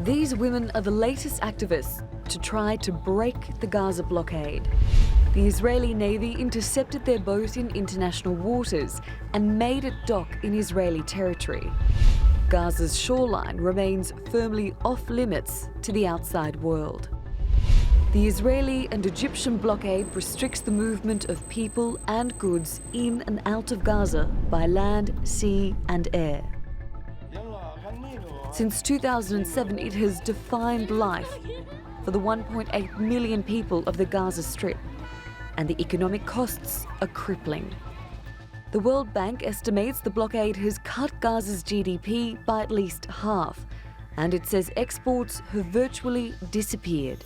These women are the latest activists to try to break the Gaza blockade. The Israeli Navy intercepted their boat in international waters and made it dock in Israeli territory. Gaza's shoreline remains firmly off limits to the outside world. The Israeli and Egyptian blockade restricts the movement of people and goods in and out of Gaza by land, sea and air. Since 2007, it has defined life for the 1.8 million people of the Gaza Strip, and the economic costs are crippling. The World Bank estimates the blockade has cut Gaza's GDP by at least half, and it says exports have virtually disappeared.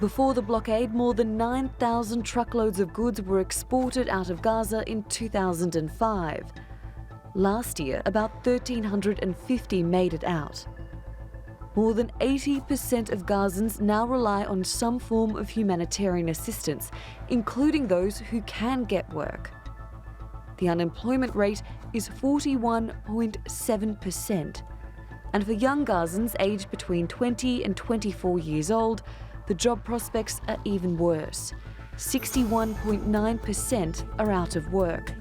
Before the blockade, more than 9,000 truckloads of goods were exported out of Gaza in 2005. Last year, about 1,350 made it out. More than 80% of Gazans now rely on some form of humanitarian assistance, including those who can get work. The unemployment rate is 41.7%. And for young Gazans aged between 20 and 24 years old, the job prospects are even worse. 61.9% are out of work.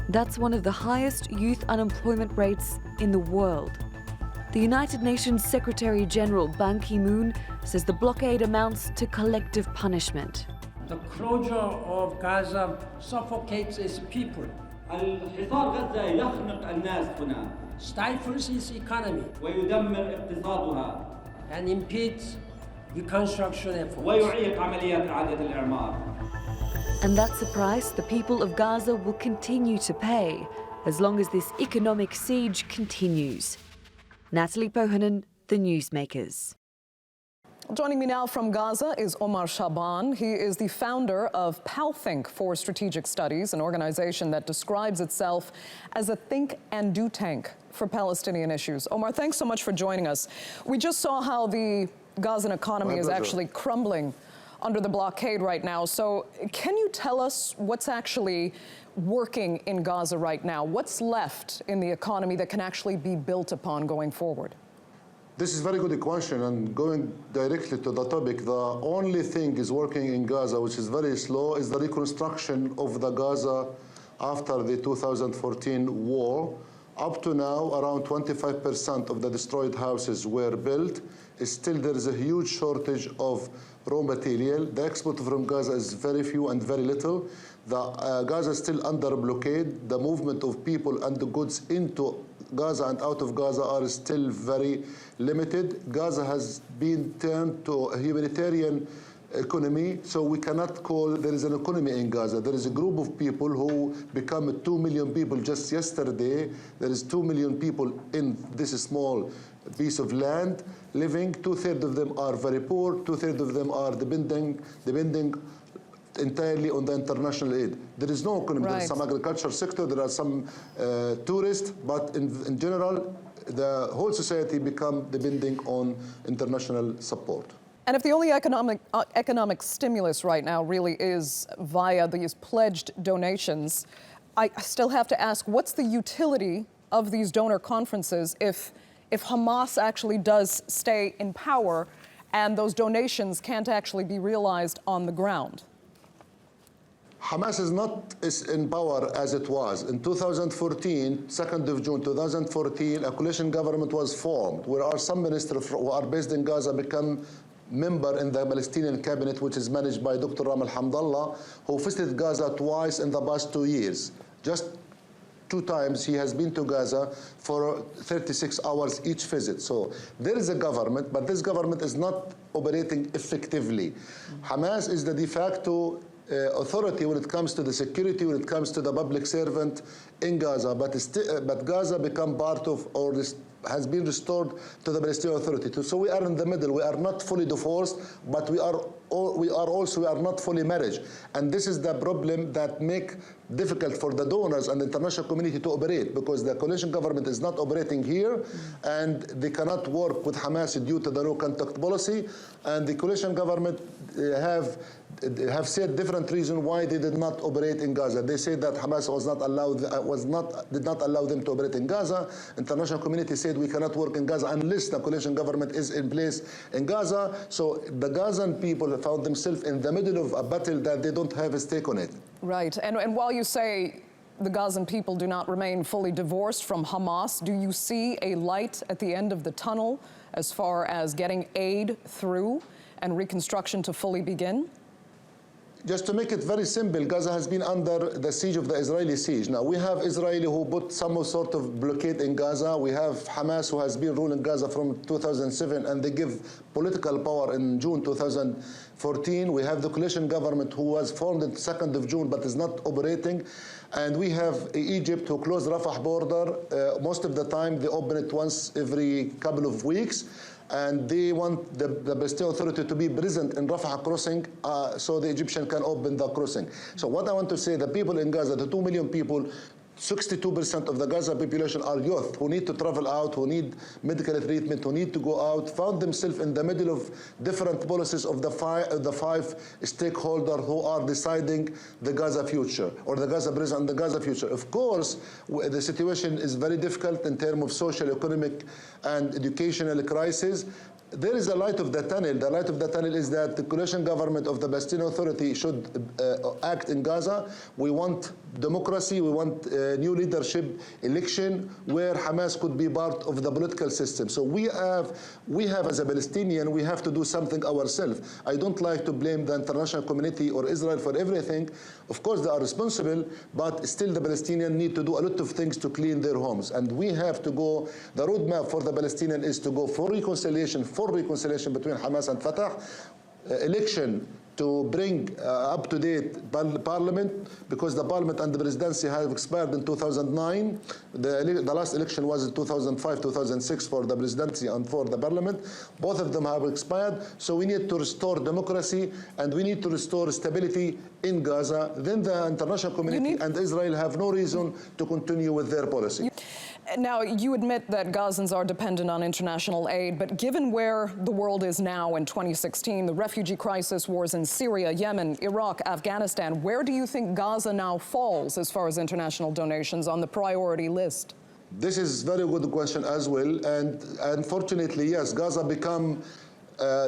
That's one of the highest youth unemployment rates in the world. The United Nations Secretary General Ban Ki-moon says the blockade amounts to collective punishment. The closure of Gaza suffocates its people, stifles its economy, and impedes reconstruction efforts. And that's a price the people of Gaza will continue to pay as long as this economic siege continues. Natalie Pohanen, The Newsmakers. Joining me now from Gaza is Omar Shaban. He is the founder of PalThink for Strategic Studies, an organization that describes itself as a think and do tank for Palestinian issues. Omar, thanks so much for joining us. We just saw how the Gazan economy is actually crumbling under the blockade right now. So can you tell us what's actually working in Gaza right now? What's left in the economy that can actually be built upon going forward? This is a very good question, and going directly to the topic, the only thing is working in Gaza, which is very slow, is the reconstruction of the Gaza after the 2014 war. Up to now, around 25% of the destroyed houses were built. Still, there is a huge shortage of raw material. The export from Gaza is very few and very little. Gaza is still under blockade. The movement of people and the goods into Gaza and out of Gaza are still very limited. Gaza has been turned to a humanitarian economy, so we cannot call there is an economy in Gaza. There is a group of people who become 2 million people just yesterday. There is 2 million people in this small piece of land living. 2/3 of them are very poor. 2/3 of them are depending entirely on the international aid. There is no economy. There is some agriculture sector, there are some tourists, but in general, the whole society become depending on international support. And if the only economic stimulus right now really is via these pledged donations, I still have to ask, what's the utility of these donor conferences if Hamas actually does stay in power and those donations can't actually be realized on the ground? Hamas is not in power as it was. In 2014, 2nd of June 2014, a coalition government was formed, where our some ministers who are based in Gaza become member in the Palestinian cabinet, which is managed by Dr. Ramal Hamdallah, who visited Gaza twice in the past 2 years. Just 2 times he has been to Gaza for 36 hours each visit. So there is a government, but this government is not operating effectively. Hamas is the de facto authority when it comes to the security, when it comes to the public servant in Gaza, but Gaza become part of, or has been restored to the Palestinian Authority. So we are in the middle. We are not fully divorced, but we are not fully married. And this is the problem that make difficult for the donors and the international community to operate, because the coalition government is not operating here, and they cannot work with Hamas due to the no contact policy. And the coalition government have have said different reasons why they did not operate in Gaza. They said that Hamas did not allow them to operate in Gaza. International community said we cannot work in Gaza unless the coalition government is in place in Gaza. So the Gazan people found themselves in the middle of a battle that they don't have a stake on it. Right. And while you say the Gazan people do not remain fully divorced from Hamas, do you see a light at the end of the tunnel as far as getting aid through and reconstruction to fully begin? Just to make it very simple, Gaza has been under the siege of the Israeli siege. Now, we have Israel who put some sort of blockade in Gaza. We have Hamas who has been ruling Gaza from 2007, and they give political power in June 2014. We have the coalition government who was formed on the 2nd of June but is not operating. And we have Egypt who closed Rafah border. Most of the time, they open it once every couple of weeks. And they want the Palestinian Authority to be present in Rafah crossing so the Egyptian can open the crossing. So what I want to say, the people in Gaza, the 2 million people, 62% of the Gaza population are youth who need to travel out, who need medical treatment, who need to go out, found themselves in the middle of different policies of the five stakeholders who are deciding the Gaza future, or the Gaza present and the Gaza future. Of course, the situation is very difficult in terms of social, economic, and educational crisis. There is a light of the tunnel. The light of the tunnel is that the coalition government of the Palestinian Authority should act in Gaza. We want democracy. We want new leadership election where Hamas could be part of the political system. So we have as a Palestinian, we have to do something ourselves. I don't like to blame the international community or Israel for everything. Of course, they are responsible, but still the Palestinians need to do a lot of things to clean their homes. And we have to go, the roadmap for the Palestinians is to go for reconciliation between Hamas and Fatah, election to bring up-to-date parliament, because the parliament and the presidency have expired in 2009. The last election was in 2005, 2006 for the presidency and for the parliament. Both of them have expired. So we need to restore democracy and we need to restore stability in Gaza. Then the international community and Israel have no reason to continue with their policy. Now, you admit that Gazans are dependent on international aid, but given where the world is now in 2016, the refugee crisis, wars in Syria, Yemen, Iraq, Afghanistan, where do you think Gaza now falls as far as international donations on the priority list? This is a very good question as well. And unfortunately, yes, Gaza become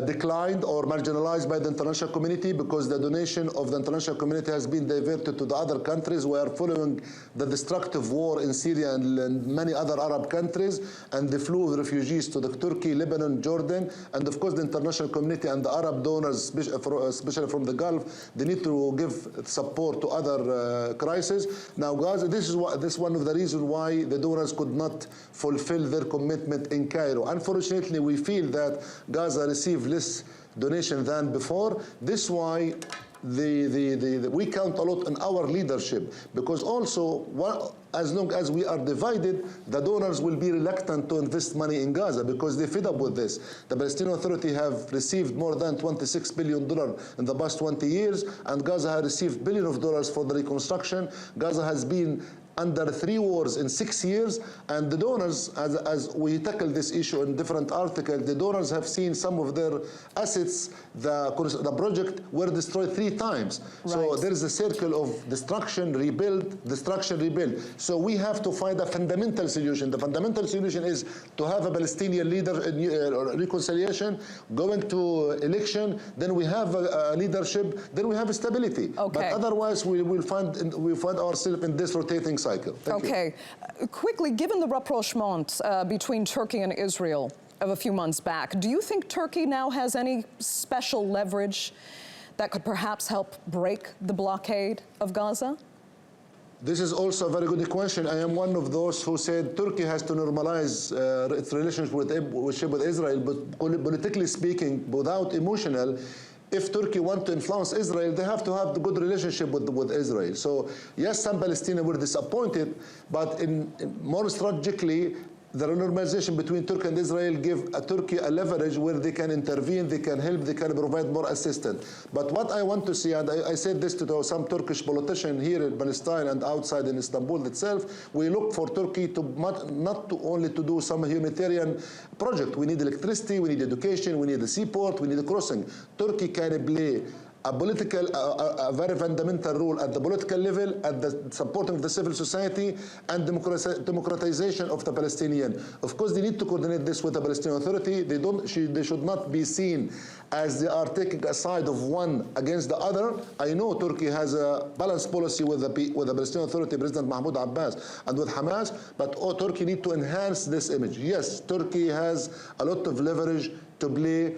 declined or marginalized by the international community because the donation of the international community has been diverted to the other countries. We are following the destructive war in Syria and many other Arab countries, and the flow of refugees to Turkey, Lebanon, Jordan, and of course the international community and the Arab donors, especially from the Gulf, they need to give support to other crises. Now Gaza, this is one of the reasons why the donors could not fulfill their commitment in Cairo. Unfortunately, we feel that Gaza receive less donation than before. This is why we count a lot on our leadership, because also as long as we are divided, the donors will be reluctant to invest money in Gaza because they're fed up with this. The Palestinian Authority have received more than $26 billion in the past 20 years, and Gaza has received billions of dollars for the reconstruction. Gaza has been under 3 wars in 6 years, and the donors, as we tackle this issue in different articles, the donors have seen some of their assets, the project were destroyed 3 times. Right. So there is a circle of destruction, rebuild, destruction, rebuild. So we have to find a fundamental solution. The fundamental solution is to have a Palestinian leader reconciliation, going to election, then we have a leadership, then we have stability. Okay. But otherwise we find ourselves in this rotating cycle. Okay. Quickly, given the rapprochement between Turkey and Israel of a few months back, do you think Turkey now has any special leverage that could perhaps help break the blockade of Gaza? This is also a very good question. I am one of those who said Turkey has to normalize its relationship with Israel, but politically speaking, without emotional, if Turkey want to influence Israel, they have to have the good relationship with Israel. So yes, some Palestinians were disappointed, but more strategically, the normalization between Turkey and Israel give Turkey a leverage where they can intervene, they can help, they can provide more assistance. But what I want to see, and I said this to some Turkish politicians here in Palestine and outside in Istanbul itself, we look for Turkey to not only to do some humanitarian project. We need electricity, we need education, we need a seaport, we need a crossing. Turkey can play a political, a very fundamental role at the political level, at the supporting of the civil society, and democratization of the Palestinian. Of course, they need to coordinate this with the Palestinian Authority. They should not be seen as they are taking a side of one against the other. I know Turkey has a balanced policy with the Palestinian Authority, President Mahmoud Abbas, and with Hamas, but Turkey need to enhance this image. Yes, Turkey has a lot of leverage to play,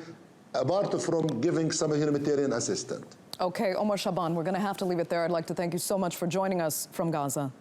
apart from giving some humanitarian assistance. Okay, Omar Shaban, we're going to have to leave it there. I'd like to thank you so much for joining us from Gaza.